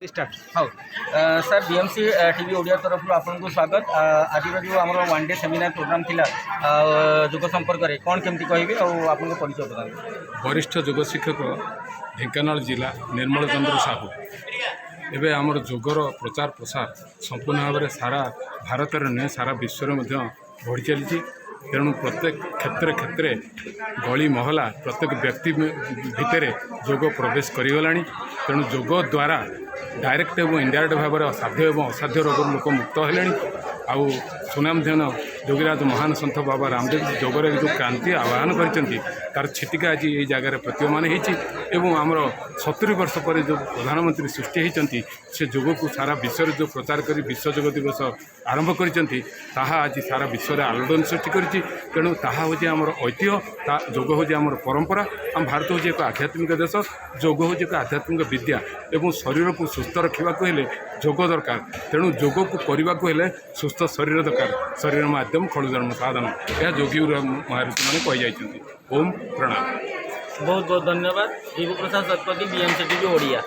Start हाँ sir BMC TV Odia तरफ आपको स्वागत। आज जो आम वन डे सेमिनार प्रोग्राम थिला जोग संपर्क में कौन केमती कहे आप परिचय प्रदान। वरिष्ठ योग शिक्षक ढेंकानाल जिला निर्मल चंद्र साहू एवं आमर योगर प्रचार प्रसार संपूर्ण भाव में सारा भारत नुहे सारा विश्व में बढ़ी चली। तेणु प्रत्येक क्षेत्र क्षेत्र गली महला प्रत्येक व्यक्ति भितर योग प्रवेश करीगला। तेणु योग द्वारा डायरेक्ट और इनडायरेक्ट भाव में साध्य और असाध्य रोग लोक मुक्त है। आउ सुनामधन योगीराज महान सन्थ बाबा रामदेव योगर जो क्रांति आह्वान कर छिटिका आज ये जगार प्रतीयमान होमर 70 वर्ष पर जो प्रधानमंत्री सृष्टि होती से योग को सारा विश्व जो प्रचार कर विश्व योग दिवस आरंभ कर आज सारा विश्व में आलोड़न सृष्टि कर। तेणु ताहा हूँ आमर ऐतिह्य योग हूँ आमर परंपरा। आम भारत हूँ एक आध्यात्मिक देश। योग हूँ एक आध्यात्मिक विद्या एवं शरीर को सुस्थ रखा योग दरकार। तेणु योग को करने को हेले सुस्थ शरीर दरकार। शरीर माध्यम खलु जन्म साधन यह योगी महाऋषि मैंने कही। ओम प्रणाम। बहुत बहुत धन्यवाद। विभु प्रसाद शतपथी बीएमसी टीवी ओडिया।